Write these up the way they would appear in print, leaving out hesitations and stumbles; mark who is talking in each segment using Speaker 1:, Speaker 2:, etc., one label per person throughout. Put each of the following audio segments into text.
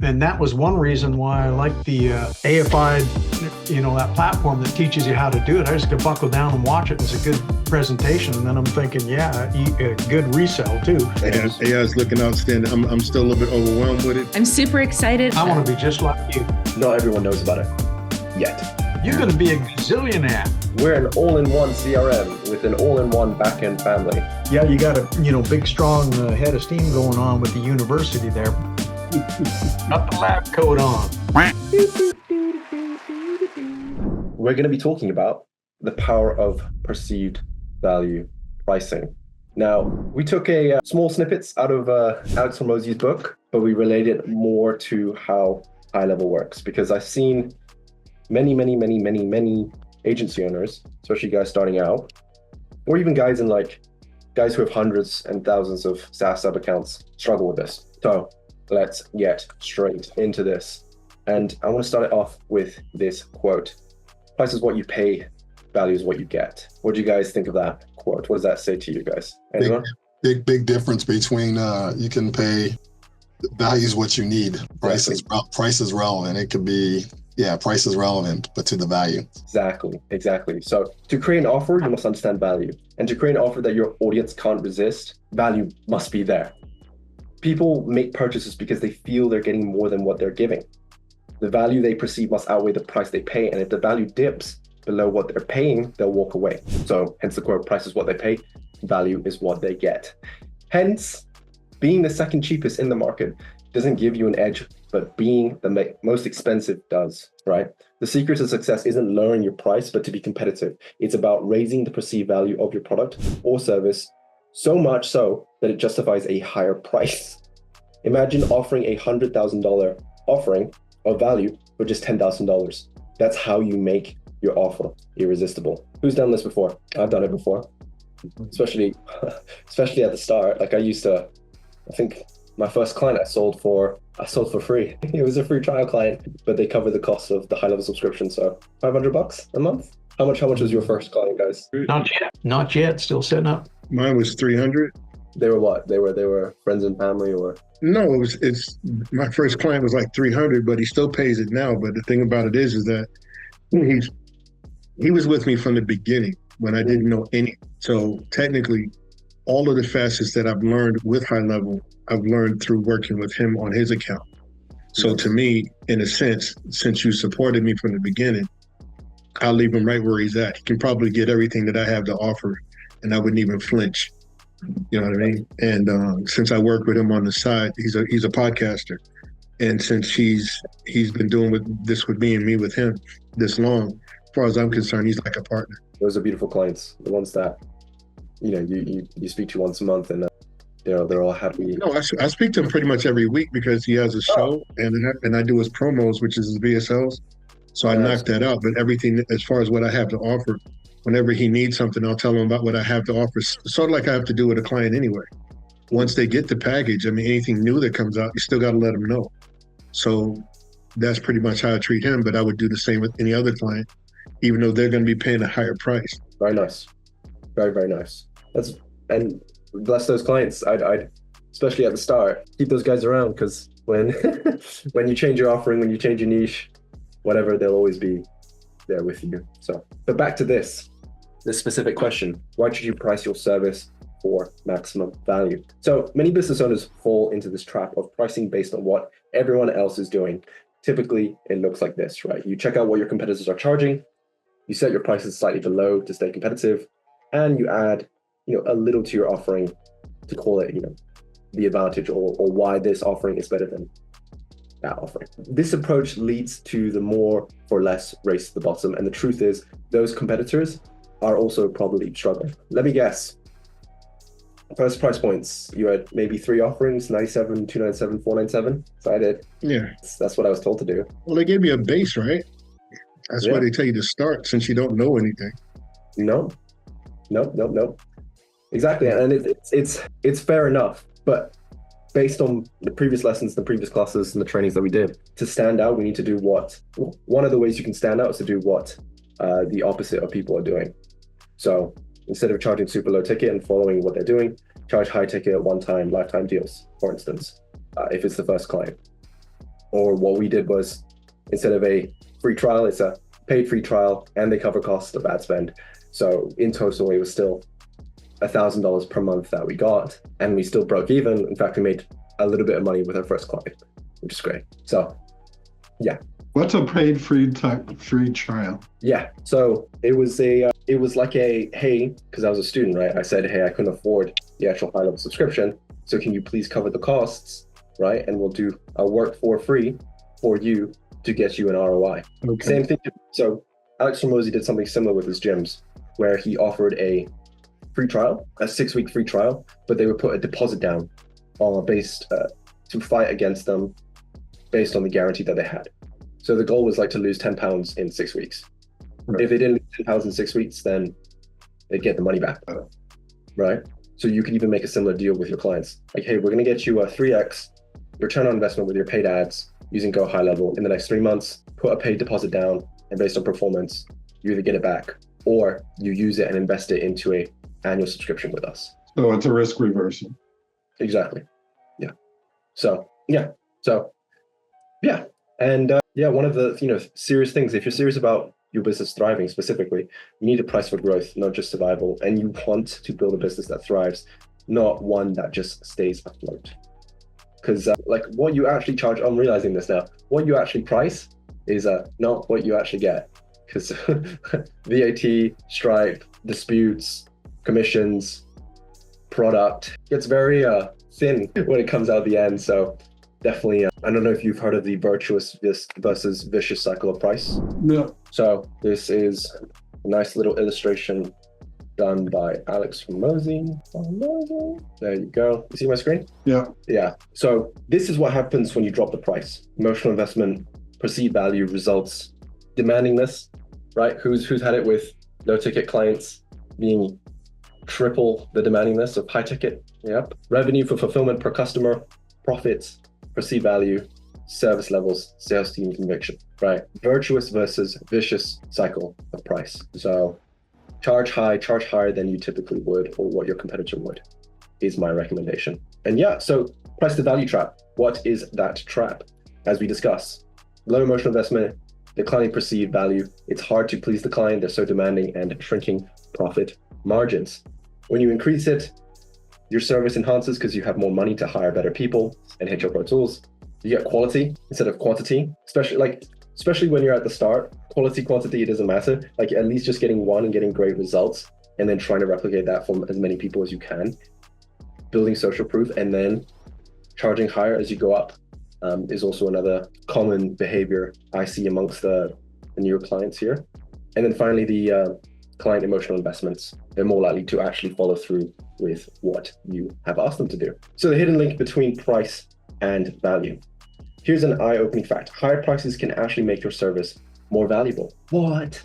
Speaker 1: And that was one reason why I like the AFI, that platform that teaches you how to do it. I just could buckle down and watch it. It's a good presentation. And then I'm thinking, good resell too.
Speaker 2: Yeah, it's looking outstanding. I'm still a little bit overwhelmed with it.
Speaker 3: I'm super excited.
Speaker 1: I want to be just like you.
Speaker 4: Not everyone knows about it yet.
Speaker 1: You're going to be a gazillionaire.
Speaker 4: We're an all-in-one CRM with an all-in-one backend family.
Speaker 1: Yeah, you got a big, strong head of steam going on with the university there. Got the lab coat on.
Speaker 4: We're going to be talking about the power of perceived value pricing. Now, we took a small snippets out of Alex Hormozi's book, but we related it more to how high-level works, because I've seen many agency owners, especially guys starting out, or even guys who have hundreds and thousands of SaaS sub-accounts struggle with this. So let's get straight into this. And I want to start it off with this quote. Price is what you pay, value is what you get. What do you guys think of that quote? What does that say to you guys? Anyone?
Speaker 5: Big difference between you can pay, value is what you need. Price is relevant. It could be, price is relevant, but to the value.
Speaker 4: Exactly. So to create an offer, you must understand value. And to create an offer that your audience can't resist, value must be there. People make purchases because they feel they're getting more than what they're giving. The value they perceive must outweigh the price they pay. And if the value dips below what they're paying, they'll walk away. So hence the quote, price is what they pay, value is what they get. Hence, being the second cheapest in the market doesn't give you an edge, but being the most expensive does, right? The secret to success isn't lowering your price, but to be competitive. It's about raising the perceived value of your product or service so much so that it justifies a higher price. Imagine offering a $100,000 offering of value for just $10,000. That's how you make your offer irresistible. Who's done this before? I've done it before, especially at the start. I think my first client I sold for free. It was a free trial client, but they cover the cost of the high-level subscription. So $500 a month. How much was your first client, guys?
Speaker 1: Not yet. Still setting up.
Speaker 2: Mine was 300.
Speaker 4: They were what? They were friends and family, or?
Speaker 2: No, it's my first client was like 300, but he still pays it now. But the thing about it is that he was with me from the beginning when I didn't know any. So technically, all of the facets that I've learned with HighLevel, I've learned through working with him on his account. So to me, in a sense, since you supported me from the beginning, I'll leave him right where he's at. He can probably get everything that I have to offer, and I wouldn't even flinch. You know what I mean? And since I work with him on the side, he's a podcaster, and since he's been doing this with me and me with him this long, as far as I'm concerned, he's like a partner.
Speaker 4: Those are beautiful clients, the ones that you speak to once a month, and they're all happy.
Speaker 2: No, I speak to him pretty much every week because he has a show, and I do his promos, which is his VSLs. So I knock that out. But everything as far as what I have to offer, whenever he needs something, I'll tell him about what I have to offer. Sort of like I have to do with a client anyway. Once they get the package, anything new that comes out, you still got to let them know. So that's pretty much how I treat him. But I would do the same with any other client, even though they're going to be paying a higher price.
Speaker 4: Very nice. Very, very nice. And bless those clients. I'd especially at the start, keep those guys around, because when you change your offering, when you change your niche, whatever, they'll always be there with you. So, but back to this specific question: why should you price your service for maximum value? So many business owners fall into this trap of pricing based on what everyone else is doing. Typically, it looks like this, right? You check out what your competitors are charging, you set your prices slightly below to stay competitive, and you add, a little to your offering to call it, the advantage or why this offering is better than that offering. This approach leads to the more for less race to the bottom. And the truth is, those competitors are also probably struggling. Let me guess. First price points, you had maybe 3 offerings, 97, 297, 497. So I did.
Speaker 2: Yeah.
Speaker 4: That's what I was told to do.
Speaker 2: Well, they gave me a base, right? That's why they tell you to start, since you don't know anything.
Speaker 4: No. Exactly. And it's fair enough. But based on the previous lessons, the previous classes, and the trainings that we did, to stand out, we need to do one of the ways you can stand out is to do what the opposite of people are doing. So instead of charging super low ticket and following what they're doing, charge high ticket, one-time, lifetime deals, for instance, if it's the first client. Or what we did was, instead of a free trial, it's a paid free trial, and they cover costs of ad spend. So in total, it was still $1,000 per month that we got, and we still broke even. In fact, we made a little bit of money with our first client, which is great. So yeah.
Speaker 3: What's a paid free trial?
Speaker 4: Yeah, so it was like a, hey, because I was a student, right? I said, hey, I couldn't afford the actual high level subscription, so can you please cover the costs, right? And we'll do our work for free for you to get you an ROI.
Speaker 3: Okay.
Speaker 4: Same thing. So Alex Hormozi did something similar with his gyms, where he offered a free trial, a 6-week free trial, but they would put a deposit down based to fight against them based on the guarantee that they had. So the goal was like to lose 10 pounds in 6 weeks.
Speaker 3: Right.
Speaker 4: If they didn't lose 10 pounds in 6 weeks, then they'd get the money back, right? So you could even make a similar deal with your clients. Like, hey, we're gonna get you a 3x return on investment with your paid ads using GoHighLevel in the next 3 months, put a paid deposit down, and based on performance, you either get it back or you use it and invest it into a annual subscription with us.
Speaker 3: So it's a risk reversal.
Speaker 4: Exactly. Yeah. So yeah. And one of the serious things, if you're serious about your business thriving specifically, you need a price for growth, not just survival. And you want to build a business that thrives, not one that just stays afloat. Because like what you actually charge, I'm realizing this now, what you actually price is not what you actually get. Because VAT, Stripe, disputes, commissions, product gets very thin when it comes out the end. So definitely, I don't know if you've heard of the virtuous versus vicious cycle of price.
Speaker 3: Yeah.
Speaker 4: So this is a nice little illustration done by Alex Hormozi. There you go. You see my screen?
Speaker 3: Yeah.
Speaker 4: Yeah. So this is what happens when you drop the price. Emotional investment, perceived value, results, demandingness, right? Who's had it with low ticket clients being triple the demandingness of high ticket? Yep. Revenue for fulfillment per customer, profits, perceived value, service levels, sales team conviction, right? Virtuous versus vicious cycle of price. So charge higher than you typically would or what your competitor would is my recommendation. And yeah, so price to value trap. What is that trap? As we discuss, low emotional investment, declining perceived value. It's hard to please the client. They're so demanding, and shrinking profit margins. When you increase it, your service enhances because you have more money to hire better people and hit your pro tools. You get quality instead of quantity, especially when you're at the start. Quality, quantity, it doesn't matter. Like at least just getting one and getting great results, and then trying to replicate that from as many people as you can. Building social proof, and then charging higher as you go up is also another common behavior I see amongst the newer clients here. And then finally, the client emotional investments. They're more likely to actually follow through with what you have asked them to do. So the hidden link between price and value. Here's an eye-opening fact. Higher prices can actually make your service more valuable. What?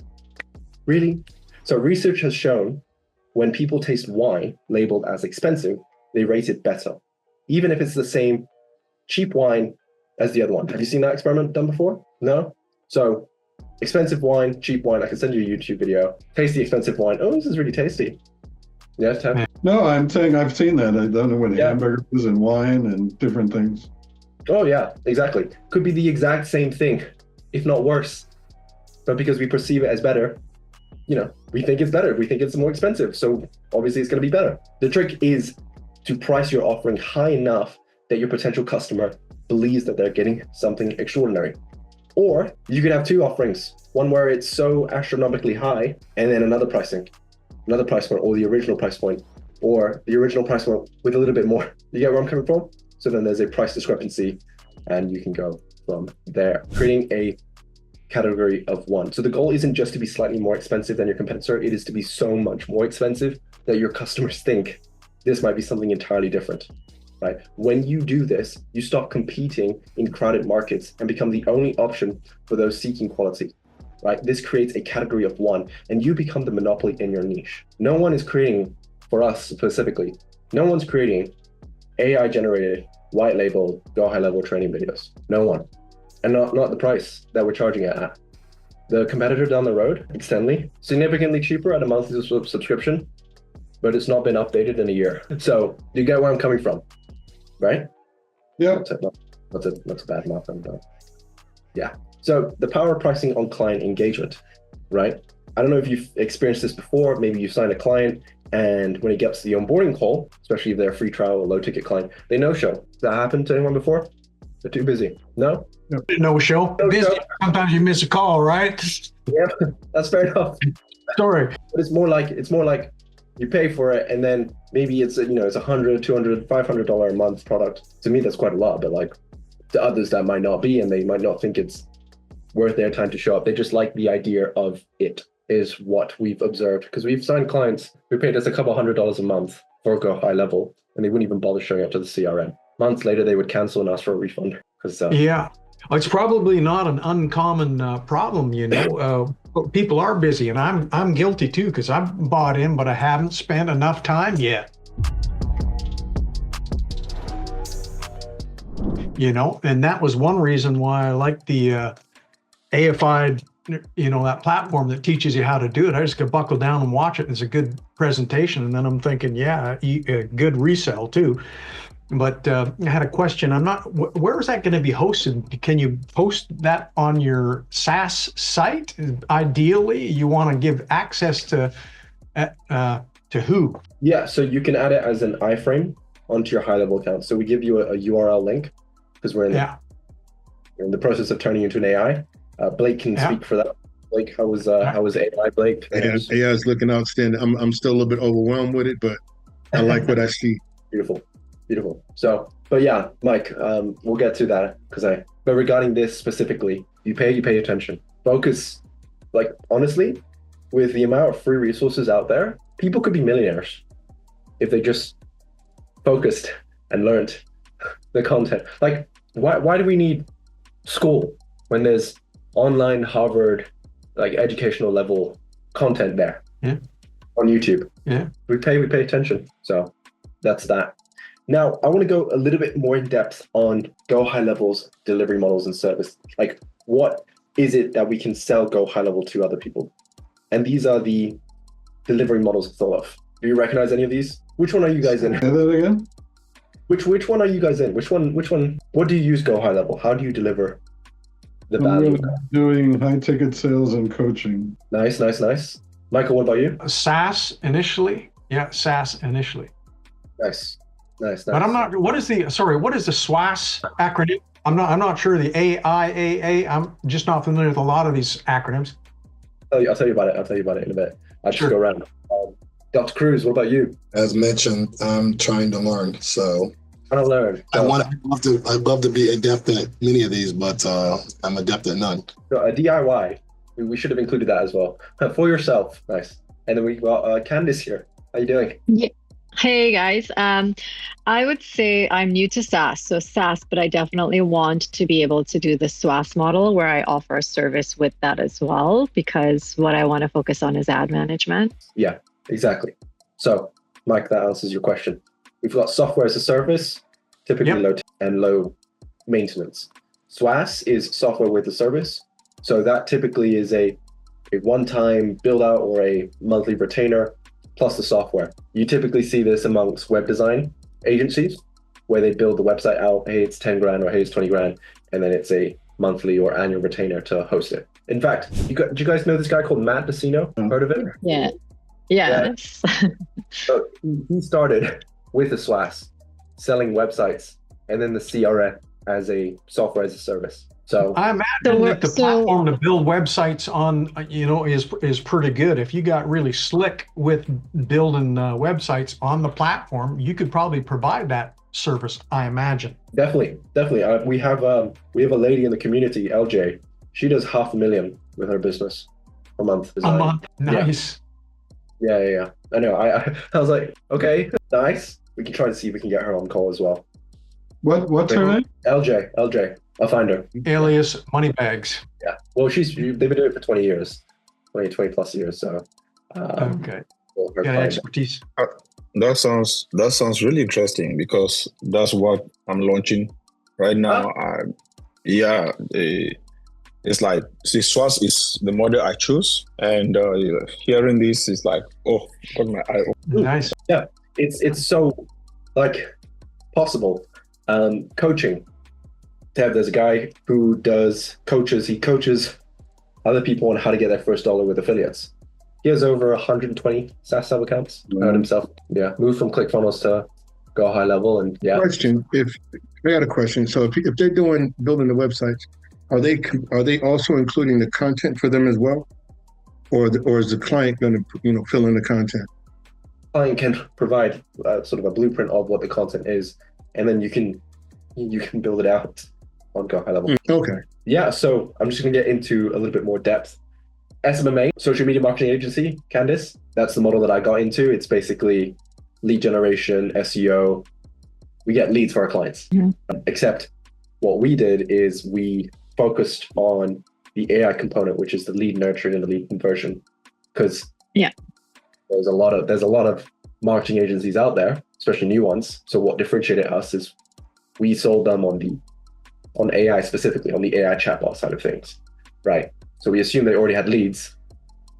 Speaker 4: Really? So research has shown when people taste wine labeled as expensive, they rate it better, even if it's the same cheap wine as the other one. Have you seen that experiment done before? No? So expensive wine, cheap wine. I can send you a YouTube video. Taste the expensive wine. Oh, this is really tasty. Yeah, Ted?
Speaker 3: No, I'm saying I've seen that. I don't know what hamburgers and wine and different things.
Speaker 4: Oh yeah, exactly. Could be the exact same thing, if not worse. But because we perceive it as better, we think it's better. We think it's more expensive. So obviously it's going to be better. The trick is to price your offering high enough that your potential customer believes that they're getting something extraordinary. Or you could have two offerings, one where it's so astronomically high, and then another price point, or the original price point, or the original price point with a little bit more. You get where I'm coming from? So then there's a price discrepancy, and you can go from there, creating a category of one. So the goal isn't just to be slightly more expensive than your competitor. It is to be so much more expensive that your customers think this might be something entirely different. Right? When you do this, you stop competing in crowded markets and become the only option for those seeking quality. Right? This creates a category of one, and you become the monopoly in your niche. No one is creating, for us specifically, no one's creating AI-generated, white label, GoHighLevel training videos. No one. And not the price that we're charging it at. The competitor down the road, Extendly, significantly cheaper at a monthly subscription, but it's not been updated in a year. So you get where I'm coming from. Right?
Speaker 3: Yeah.
Speaker 4: That's a bad mouth. Yeah. So the power of pricing on client engagement, right? I don't know if you've experienced this before. Maybe you've signed a client and when it gets to the onboarding call, especially if they're a free trial or low ticket client, they no-show. Has that happened to anyone before? They're too busy. No?
Speaker 1: No show.
Speaker 4: No
Speaker 1: Busy.
Speaker 4: show.
Speaker 1: Sometimes you miss a call, right?
Speaker 4: Yeah, that's fair enough.
Speaker 1: Sorry.
Speaker 4: But it's more like you pay for it and then maybe it's it's $100, $200, $500 a month product. To me, that's quite a lot, but like to others that might not be, and they might not think it's worth their time to show up. They just like the idea of it, is what we've observed, because we've signed clients who paid us a couple $100 a month for GoHighLevel, and they wouldn't even bother showing up to the CRM. Months later, they would cancel and ask for a refund.
Speaker 1: Yeah, it's probably not an uncommon problem. People are busy, and I'm guilty too, because I've bought in, but I haven't spent enough time yet. And that was one reason why I like the AFI, that platform that teaches you how to do it. I just could buckle down and watch it. It's a good presentation. And then I'm thinking, good resell too. But I had a question. Where is that going to be hosted? Can you post that on your SaaS site? Ideally, you want to give access to who?
Speaker 4: Yeah, so you can add it as an iframe onto your HighLevel account. So we give you a URL link because we're in the process of turning into an AI. Blake can speak for that. Blake, how was AI, Blake?
Speaker 2: AI is looking outstanding. I'm still a little bit overwhelmed with it, but I like what I see.
Speaker 4: Beautiful. So, but yeah, Mike, we'll get to that but regarding this specifically, you pay attention. Focus, like honestly, with the amount of free resources out there, people could be millionaires if they just focused and learned the content. Like, why do we need school when there's online Harvard, like educational level content there on YouTube?
Speaker 1: Yeah,
Speaker 4: we pay attention. So that's that. Now, I want to go a little bit more in depth on GoHighLevel's delivery models and service. Like, what is it that we can sell GoHighLevel to other people? And these are the delivery models of thought of. Do you recognize any of these? Which one are you guys in?
Speaker 3: Say that again?
Speaker 4: Which one are you guys in? Which one? What do you use GoHighLevel? How do you deliver the value?
Speaker 3: Doing high ticket sales and coaching.
Speaker 4: Nice. Michael, what about you?
Speaker 1: SaaS initially. Yeah, SaaS initially.
Speaker 4: Nice.
Speaker 1: But I'm not. What is the SWAS acronym? I'm not sure the AIAA. I'm just not familiar with a lot of these acronyms.
Speaker 4: I'll tell you about it in a bit. I'll just go around. Dr. Cruz, what about you?
Speaker 5: As mentioned, I'm trying to learn. So
Speaker 4: trying to learn.
Speaker 5: I'd love to be adept at many of these, but I'm adept at none.
Speaker 4: So a DIY. We should have included that as well. For yourself. Nice. And then we got Candice here. How you doing?
Speaker 6: Yeah. Hey guys, I would say I'm new to SaaS, but I definitely want to be able to do the SWAS model where I offer a service with that as well, because what I want to focus on is ad management.
Speaker 4: Yeah, exactly. So, Mike, that answers your question. We've got software as a service, typically low maintenance. SWAS is software with a service. So that typically is a one-time build out or a monthly retainer plus the software. You typically see this amongst web design agencies where they build the website out, hey, it's 10 grand or hey, it's 20 grand, and then it's a monthly or annual retainer to host it. In fact, do you guys know this guy called Matt Decino? Heard of it?
Speaker 6: Yeah. Yes.
Speaker 4: So he started with the SWAS, selling websites, and then the CRM as a software as a service. So
Speaker 1: I imagine that the platform to build websites on, is pretty good. If you got really slick with building websites on the platform, you could probably provide that service, I imagine.
Speaker 4: Definitely. We have a lady in the community, LJ. She does $500,000 with her business a month.
Speaker 1: A month, nice.
Speaker 4: Yeah. I know. I was like, okay, nice. We can try to see if we can get her on call as well.
Speaker 3: What's her name?
Speaker 4: LJ. A founder.
Speaker 1: Alias Moneybags.
Speaker 4: Yeah. Well, they've been doing it for 20 years, 20 plus years. So,
Speaker 1: okay. Yeah, expertise.
Speaker 7: That sounds really interesting because that's what I'm launching right now. It's like SWAS is the model I choose, and hearing this is like, oh, got my eye open.
Speaker 1: Nice.
Speaker 4: Yeah, it's so like possible. Coaching. Tab, there's a guy who he coaches other people on how to get their first dollar with affiliates. He has over 120 SaaS sub accounts. Earned himself. Yeah. Moved from ClickFunnels to GoHighLevel, and yeah.
Speaker 2: Question: I got a question. So if they're building the websites, are they also including the content for them as well, or is the client going to fill in the content?
Speaker 4: Client can provide sort of a blueprint of what the content is, and then you can build it out on GoHighLevel.
Speaker 2: Okay.
Speaker 4: Yeah. So I'm just going to get into a little bit more depth. SMMA, social media marketing agency, Candice. That's the model that I got into. It's basically lead generation, SEO. We get leads for our clients. Except what we did is we focused on the AI component, which is the lead nurturing and the lead conversion. Because there's a lot of marketing agencies out there, especially new ones. So what differentiated us is we sold them on AI, specifically on the AI chatbot side of things, right? So we assumed they already had leads.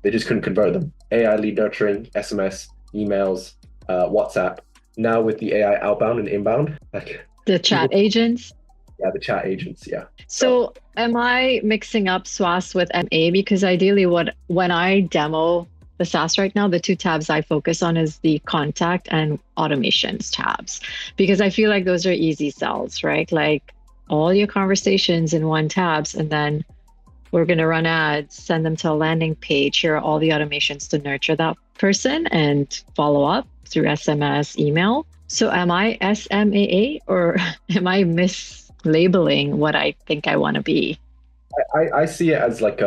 Speaker 4: They just couldn't convert them. AI lead nurturing, SMS, emails, WhatsApp. Now with the AI outbound and inbound, like
Speaker 6: the chat agents.
Speaker 4: Yeah, the chat agents. Yeah.
Speaker 6: So am I mixing up SWAS with MA? Because ideally when I demo the SaaS right now, the two tabs I focus on is the contact and automations tabs, because I feel like those are easy sells, right? Like all your conversations in one tabs, and then we're going to run ads, send them to a landing page. Here are all the automations to nurture that person and follow up through SMS, email. So am I SMAA, or am I mislabeling what I think I want to be?
Speaker 4: I see it as like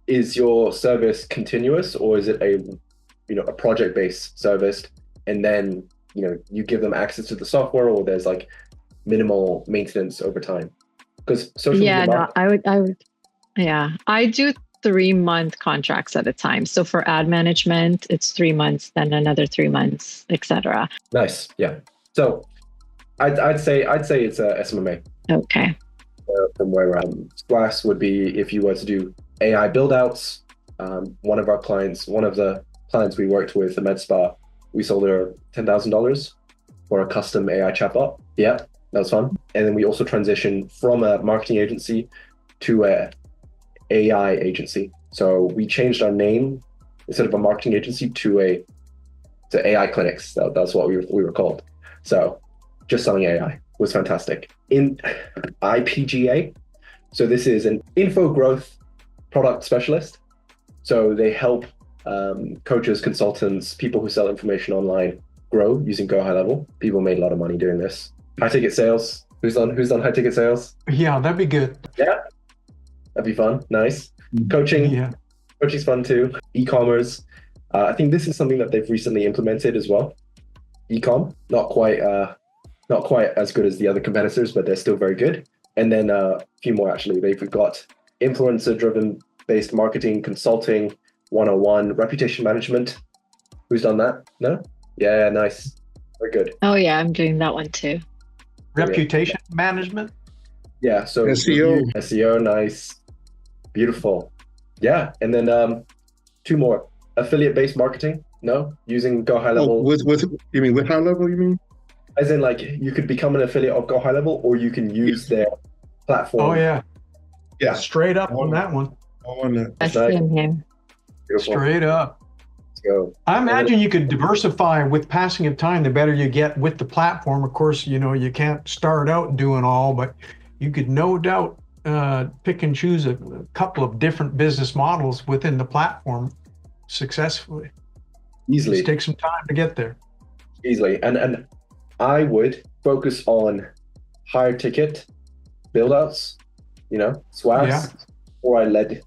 Speaker 4: is your service continuous, or is it a project-based service, and then you give them access to the software, or there's like minimal maintenance over time? Because social media
Speaker 6: I do 3-month contracts at a time. So for ad management, it's 3 months, then another 3 months, etc.
Speaker 4: Nice. Yeah. So I'd say it's a SMMA.
Speaker 6: Okay.
Speaker 4: From where SWAS would be if you were to do AI build outs. One of the clients we worked with, the med spa, we sold her $10,000 for a custom AI chatbot. Yeah, that was fun. And then we also transitioned from a marketing agency to a AI agency. So we changed our name instead of a marketing agency to AI clinics. That's what we were called. So just selling AI was fantastic. In IPGA, so this is an info growth product specialist. So they help coaches, consultants, people who sell information online grow using GoHighLevel. People made a lot of money doing this. High ticket sales. Who's done high ticket sales?
Speaker 1: Yeah, that'd be good.
Speaker 4: Yeah, that'd be fun. Nice. Coaching. Yeah. Coaching's fun too. E-commerce. I think this is something that they've recently implemented as well. E-com, not quite as good as the other competitors, but they're still very good. And then a few more actually. They've got influencer-driven based marketing, consulting, 101, reputation management. Who's done that? No? Yeah, nice. Very good.
Speaker 6: Oh yeah, I'm doing that one too.
Speaker 1: Reputation management?
Speaker 4: Yeah, so SEO, nice. Beautiful. Yeah, and then 2 more. Affiliate-based marketing? No? Using GoHighLevel.
Speaker 2: With you mean with HighLevel, you mean?
Speaker 4: As in, like, you could become an affiliate of GoHighLevel, or you can use their platform.
Speaker 1: Oh, yeah.
Speaker 2: Yeah.
Speaker 1: Straight up on that one.
Speaker 2: On that.
Speaker 6: That's him.
Speaker 1: Straight up.
Speaker 4: Let's go.
Speaker 1: I imagine you could diversify with passing of time. The better you get with the platform. Of course, you can't start out doing all, but you could no doubt pick and choose a couple of different business models within the platform successfully.
Speaker 4: Easily.
Speaker 1: Just take some time to get there.
Speaker 4: Easily. And I would focus on higher ticket build outs, SWAS, or I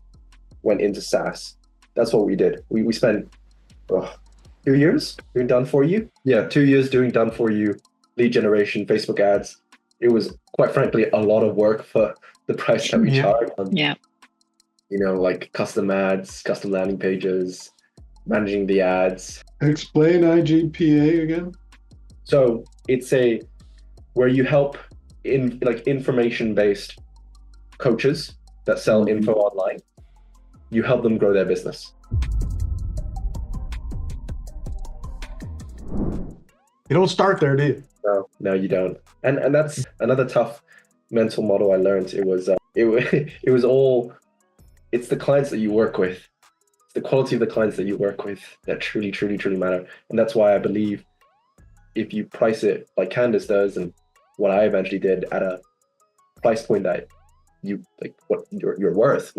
Speaker 4: went into SaaS. That's what we did. We spent 2 years doing done for you. Yeah, 2 years doing done for you, lead generation, Facebook ads. It was quite frankly a lot of work for the price that we charge. Like custom ads, custom landing pages, managing the ads.
Speaker 3: Explain IGPA again.
Speaker 4: So it's where you help information-based coaches that sell info online. You help them grow their business.
Speaker 1: You don't start there, do you?
Speaker 4: No, you don't. And that's another tough mental model I learned, it was it's the clients that you work with. It's the quality of the clients that you work with that truly, truly, truly matter. And that's why I believe if you price it like Candace does, and what I eventually did at a price point that you like what you're worth,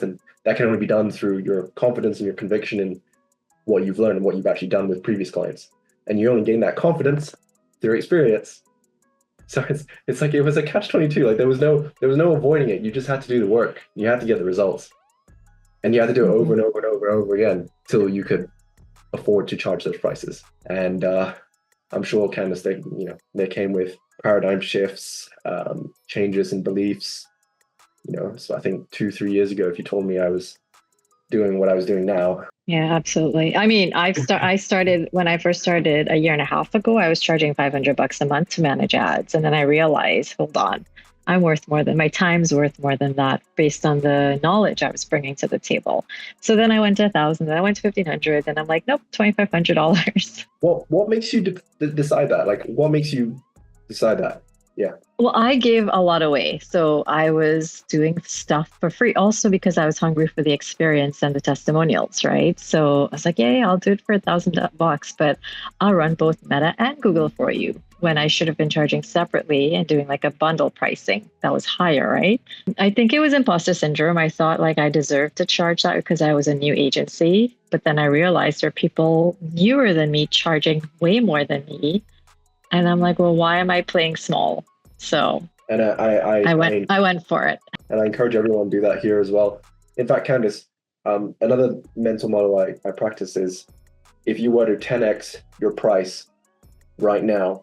Speaker 4: and that can only be done through your confidence and your conviction in what you've learned and what you've actually done with previous clients. And you only gain that confidence through experience. So it's like it was a catch-22. Like there was no avoiding it. You just had to do the work. You had to get the results, and you had to do it over and over and over and over again till you could afford to charge those prices. And I'm sure Candace, they came with paradigm shifts, changes in beliefs. So I think 2-3 years ago, if you told me I was doing what I was doing now.
Speaker 6: Yeah, absolutely. I mean, I started when I first started a year and a half ago, I was charging $500 a month to manage ads. And then I realized, hold on, I'm worth more than my time's worth more than that based on the knowledge I was bringing to the table. So then I went to 1,000, then I went to 1,500, and I'm like, nope, $2,500.
Speaker 4: What makes you decide that? Like, what makes you decide that? Yeah.
Speaker 6: Well, I gave a lot away. So I was doing stuff for free also because I was hungry for the experience and the testimonials, right? So I was like, yeah, I'll do it for $1,000, but I'll run both Meta and Google for you, when I should have been charging separately and doing like a bundle pricing that was higher, right? I think it was imposter syndrome. I thought like I deserved to charge that because I was a new agency. But then I realized there are people newer than me charging way more than me. And I'm like, well, why am I playing small? So
Speaker 4: and I
Speaker 6: went for it.
Speaker 4: And I encourage everyone to do that here as well. In fact, Candace, another mental model I practice is, if you were to 10x your price right now,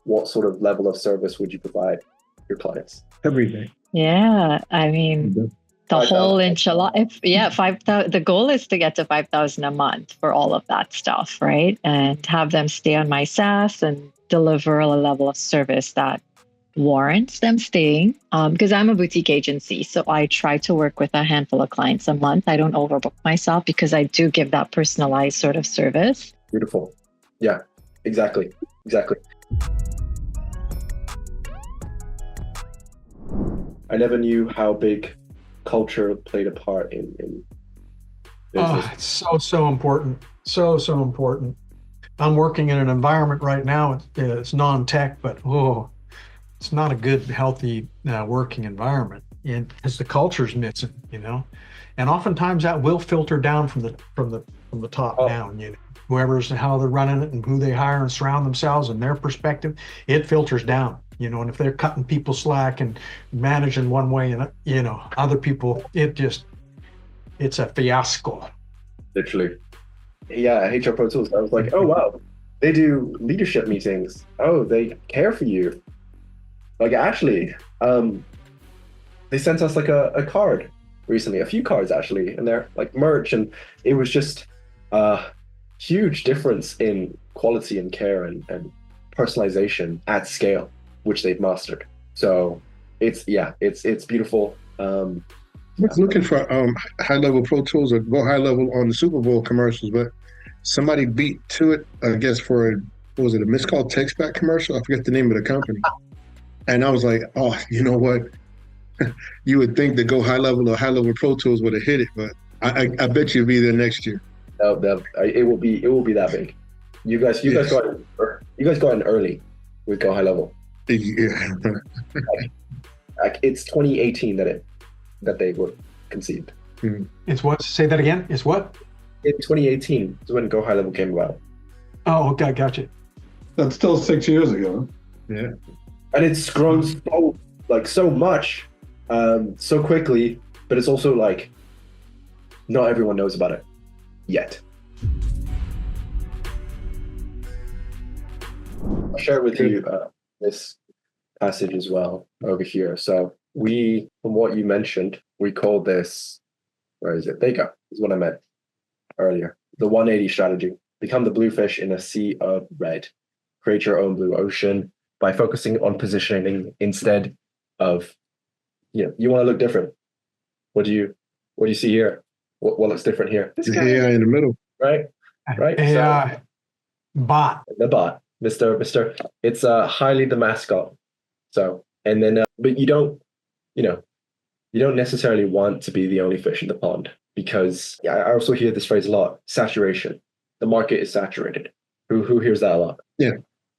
Speaker 4: what sort of level of service would you provide your clients?
Speaker 2: Everything.
Speaker 6: Yeah, I mean, the whole enchilada. 5,000. The goal is to get to 5,000 a month for all of that stuff, right? And have them stay on my SaaS and deliver a level of service that warrants them staying. Because I'm a boutique agency, so I try to work with a handful of clients a month. I don't overbook myself because I do give that personalized sort of service.
Speaker 4: Beautiful. Yeah, exactly. I never knew how big culture played a part in business.
Speaker 1: Oh, it's so important. So important. I'm working in an environment right now. It's non-tech, but it's not a good, healthy working environment, and because the culture's missing, and oftentimes that will filter down from the top down. Whoever's how they're running it and who they hire and surround themselves and their perspective, it filters down. And if they're cutting people slack and managing one way and other people, it's a fiasco.
Speaker 4: Literally. Yeah, HR Pro Tools. I was like, oh wow, they do leadership meetings. Oh, they care for you. Like actually, they sent us like a card recently, a few cards actually, and they're like merch, and it was just a huge difference in quality and care and personalization at scale, which they've mastered. So it's beautiful. I
Speaker 2: was looking for high-level Pro Tools or GoHighLevel on the Super Bowl commercials, but somebody beat to it, I guess, for a miscalled text back commercial? I forget the name of the company. And I was like, oh, you know what? You would think the GoHighLevel or high-level Pro Tools would have hit it, but I bet you'll be there next year.
Speaker 4: It will be that big. You guys got in early with GoHighLevel.
Speaker 2: Yeah.
Speaker 4: Like it's 2018 that they were conceived.
Speaker 2: Mm-hmm.
Speaker 1: It's what? Say that again. It's what?
Speaker 4: In 2018 is when GoHighLevel came about.
Speaker 1: Oh, okay, gotcha.
Speaker 3: That's still 6 years ago.
Speaker 2: Yeah.
Speaker 4: And it's grown so much, so quickly, but it's also like not everyone knows about it yet. I'll share with you this passage as well over here. So from what you mentioned, we call this, where is it? There you go, is what I meant earlier. The 180 strategy. Become the bluefish in a sea of red. Create your own blue ocean by focusing on positioning instead of, you want to look different. What do you see here? What looks different here? This guy.
Speaker 2: AI in the middle.
Speaker 4: Right?
Speaker 1: AI. Bot.
Speaker 4: The bot. Mr. It's Highly the mascot. So, and then But you don't, you know, you don't necessarily want to be the only fish in the pond, because I also hear this phrase a lot: saturation. The market is saturated. Who hears that a lot?
Speaker 2: Yeah.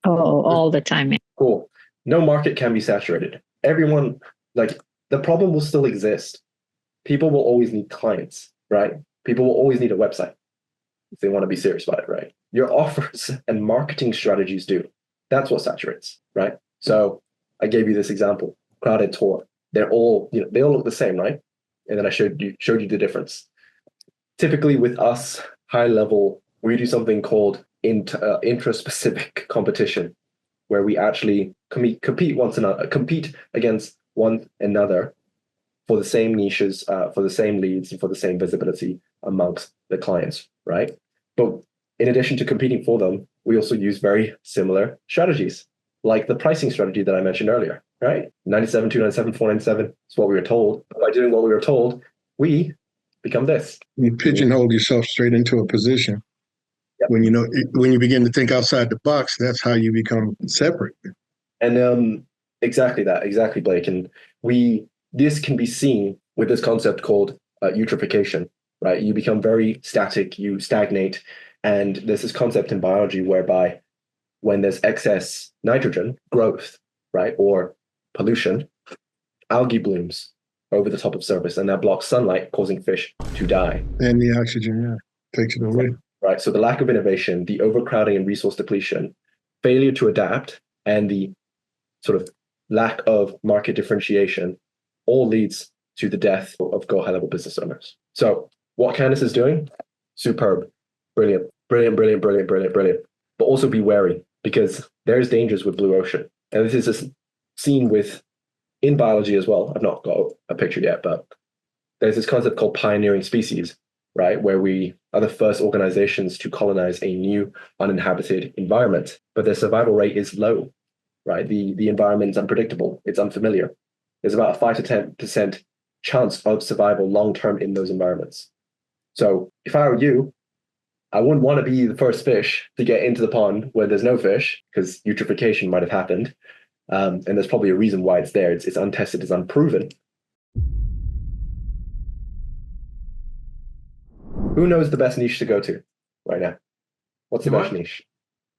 Speaker 6: Oh, all the time.
Speaker 4: Cool. No market can be saturated. Everyone, like, the problem will still exist. People will always need clients, right? People will always need a website if they want to be serious about it, right? Your offers and marketing strategies do. That's what saturates, right? So I gave you this example: crowded tour. They're all, they all look the same, right? And then I showed you the difference. Typically with us, high level, we do something called intra-specific competition, where we actually compete against one another for the same niches, for the same leads, and for the same visibility amongst the clients, right? But in addition to competing for them, we also use very similar strategies, like the pricing strategy that I mentioned earlier, right? 97, 297, 497 is what we were told. By doing what we were told, we become this.
Speaker 2: You pigeonhole yourself straight into a position.
Speaker 4: Yep.
Speaker 2: When you begin to think outside the box, that's how you become separate.
Speaker 4: And exactly, Blake. And this can be seen with this concept called eutrophication, right? You become very static, you stagnate, and there's this concept in biology whereby when there's excess nitrogen, growth, right, or pollution, algae blooms over the top of surface, and that blocks sunlight, causing fish to die.
Speaker 2: And the oxygen, takes it away.
Speaker 4: Right. So the lack of innovation, the overcrowding and resource depletion, failure to adapt, and the sort of lack of market differentiation all leads to the death of GoHighLevel business owners. So what Candice is doing, superb, brilliant. But also be wary, because there's dangers with blue ocean. And this is just seen in biology as well. I've not got a picture yet, but there's this concept called pioneering species, right? Where we are the first organizations to colonize a new uninhabited environment, but their survival rate is low, right? The environment is unpredictable, it's unfamiliar. There's about a 5 to 10% chance of survival long-term in those environments. So if I were you, I wouldn't want to be the first fish to get into the pond where there's no fish, because eutrophication might have happened. And there's probably a reason why it's there. It's untested, it's unproven. Who knows the best niche to go to right now? What's the best niche?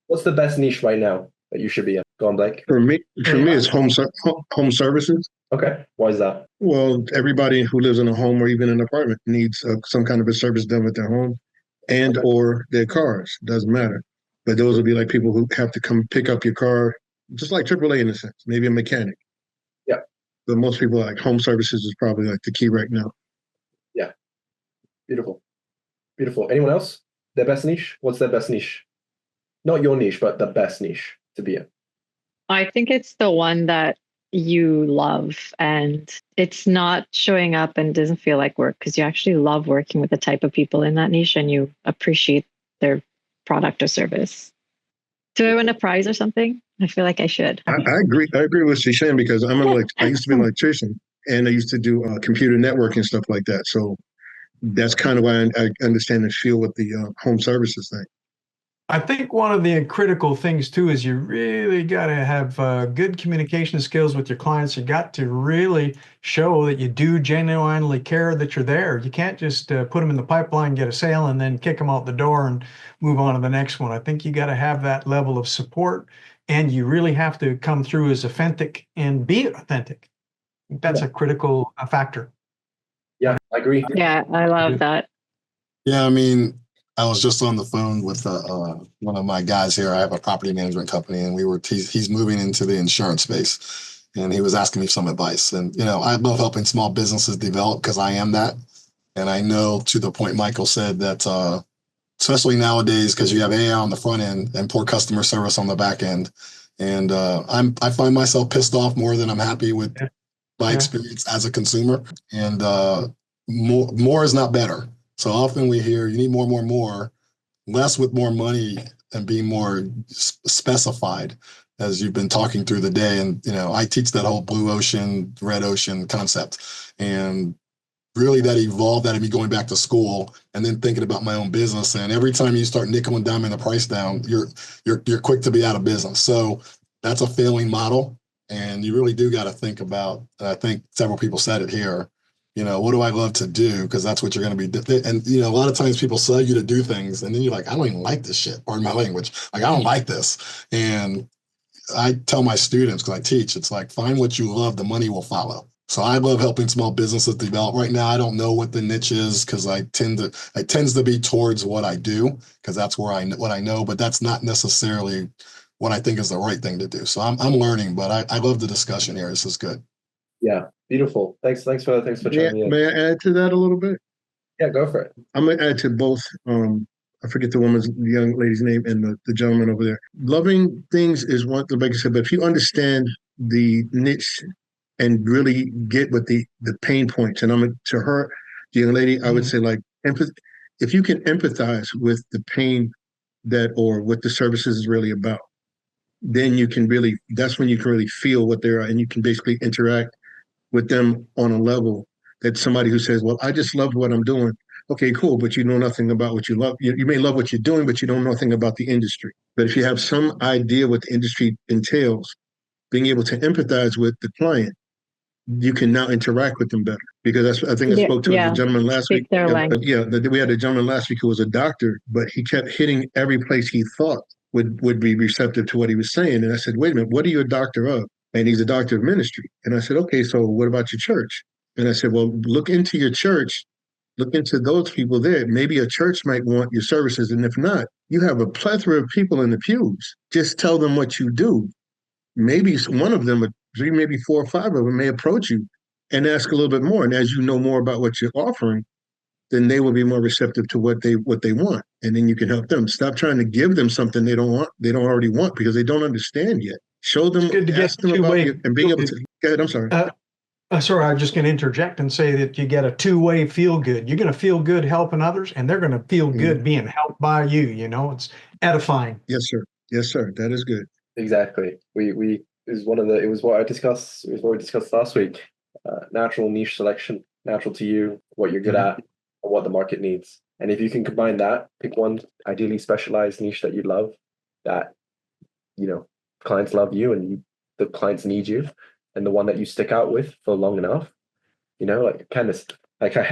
Speaker 4: What's the best niche right now that you should be in? Go on, Blake.
Speaker 2: For me, it's home services.
Speaker 4: Okay. Why is that?
Speaker 2: Well, everybody who lives in a home or even an apartment needs some kind of a service done with their home and or their cars. Doesn't matter. But those would be like people who have to come pick up your car, just like AAA in a sense, maybe a mechanic.
Speaker 4: Yeah.
Speaker 2: But most people, like, home services is probably like the key right now.
Speaker 4: Yeah. Beautiful. Anyone else? Their best niche? What's their best niche? Not your niche, but the best niche to be in.
Speaker 6: I think it's the one that you love, and it's not showing up and doesn't feel like work, because you actually love working with the type of people in that niche and you appreciate their product or service. Do I win a prize or something? I feel like I should.
Speaker 2: I agree. I agree with Shishan, because I used to be an electrician, and I used to do computer networking stuff like that. So that's kind of why I understand and feel with the home services thing.
Speaker 1: I think one of the critical things too is you really got to have good communication skills with your clients. You got to really show that you do genuinely care that you're there. You can't just put them in the pipeline, get a sale, and then kick them out the door and move on to the next one. I think you got to have that level of support, and you really have to come through as authentic and be authentic. That's a critical factor.
Speaker 4: Yeah, I agree.
Speaker 6: Yeah, I love that.
Speaker 5: Yeah, I mean, I was just on the phone with one of my guys here. I have a property management company, and he's moving into the insurance space, and he was asking me some advice. And, I love helping small businesses develop, because I am that. And I know, to the point Michael said, that especially nowadays, because you have AI on the front end and poor customer service on the back end. And I find myself pissed off more than I'm happy with my experience as a consumer. And more is not better. So often we hear you need more, less with more money and being more specified, as you've been talking through the day. And, I teach that whole blue ocean, red ocean concept. And really that evolved out of me going back to school and then thinking about my own business. And every time you start nickel and diming the price down, you're quick to be out of business. So that's a failing model. And you really do got to think about, I think several people said it here, what do I love to do? Because that's what you're going to be. And, a lot of times people sell you to do things and then you're like, I don't even like this shit. Pardon my language. Like, I don't like this. And I tell my students, because I teach, it's like, find what you love, the money will follow. So I love helping small businesses develop. Right now, I don't know what the niche is because it tends to be towards what I do because that's what I know, but that's not necessarily what I think is the right thing to do. So I'm learning, but I love the discussion here. This is good.
Speaker 4: Yeah, beautiful. Thanks for chiming in.
Speaker 2: May I add to that a little bit?
Speaker 4: Yeah, go for it.
Speaker 2: I'm gonna add to both. I forget the young lady's name, and the gentleman over there. Loving things is one thing, like I said, but if you understand the niche and really get what the pain points, and to her, the young lady, I would say like if you can empathize with the pain or what the services is really about, then that's when you can really feel what they are, and you can basically interact with them on a level that somebody who says, well, I just love what I'm doing. Okay, cool, but you know nothing about what you love. You may love what you're doing, but you don't know nothing about the industry. But if you have some idea what the industry entails, being able to empathize with the client, you can now interact with them better. Because I think I spoke to the gentleman last week.
Speaker 6: Their language.
Speaker 2: We had a gentleman last week who was a doctor, but he kept hitting every place he thought would be receptive to what he was saying. And I said, wait a minute, what are you a doctor of? And he's a doctor of ministry. And I said, okay, so what about your church? And I said, well, look into your church, look into those people there. Maybe a church might want your services. And if not, you have a plethora of people in the pews. Just tell them what you do. Maybe one of them, maybe 4 or 5 of them may approach you and ask a little bit more. And as you know more about what you're offering, then they will be more receptive to what they want. And then you can help them. Stop trying to give them something they don't already want because they don't understand yet. Show them, ask them about you, and being able to. Go ahead, I'm sorry.
Speaker 1: Sorry, I'm just going to interject and say that you get a two-way feel good. You're going to feel good helping others, and they're going to feel good being helped by you. It's edifying.
Speaker 2: Yes, sir. Yes, sir. That is good.
Speaker 4: Exactly. It was what we discussed last week. Natural niche selection, natural to you, what you're good at, and what the market needs. And if you can combine that, pick one ideally specialized niche that you love, that clients love you and the clients need you, and the one that you stick out with for long enough, like Candice, like I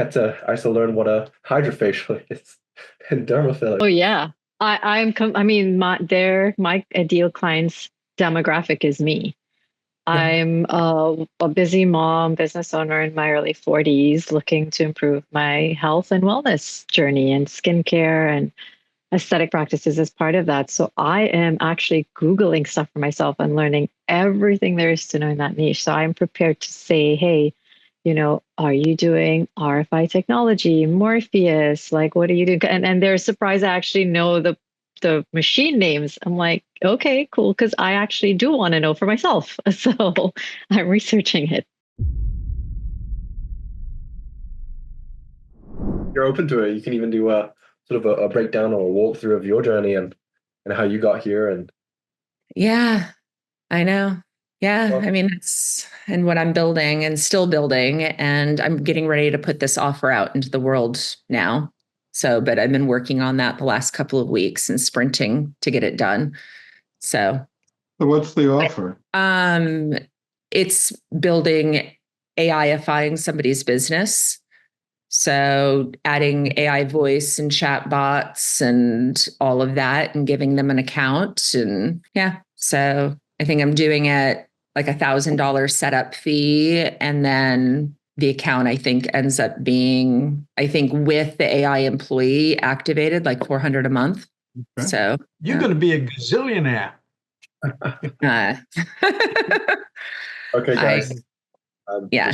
Speaker 4: used to learn what a hydrofacial is and dermafiller.
Speaker 6: Oh yeah, my ideal clients demographic is me. I'm a busy mom, business owner in my early 40s, looking to improve my health and wellness journey, and skincare and aesthetic practices as part of that. So I am actually Googling stuff for myself and learning everything there is to know in that niche. So I'm prepared to say, hey, are you doing RFI technology, Morpheus? Like, what are you doing? And they're surprised I actually know the machine names. I'm like, okay, cool. Because I actually do want to know for myself. So I'm researching it.
Speaker 4: You're open to it. You can even do a sort of a breakdown or a walkthrough of your journey and how you got here. And
Speaker 8: yeah, I know. Yeah.
Speaker 4: Well,
Speaker 8: I mean, that's and what I'm building and still building. And I'm getting ready to put this offer out into the world now. But I've been working on that the last couple of weeks and sprinting to get it done. So
Speaker 3: what's the offer?
Speaker 8: It's building AI-ifying somebody's business. So adding AI voice and chat bots and all of that and giving them an account. And yeah, so I think I'm doing it like $1,000 setup fee. And then the account, I think, ends up being, with the AI employee activated, like $400 a month.
Speaker 1: Okay.
Speaker 8: So
Speaker 1: you're going to be a gazillionaire.
Speaker 4: Okay, guys.
Speaker 8: Yeah.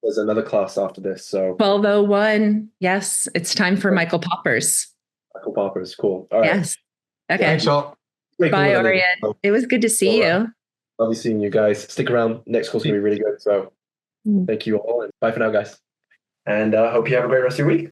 Speaker 4: There's another class after this. So
Speaker 8: 1201. Yes, it's time for Michael Poppers.
Speaker 4: Michael Poppers, cool. All right.
Speaker 8: Yes. Okay.
Speaker 1: Thanks all.
Speaker 8: Bye, Orien. It was good to see you.
Speaker 4: Lovely seeing you guys. Stick around. Next course will be really good. So thank you all. And bye for now, guys. And I hope you have a great rest of your week.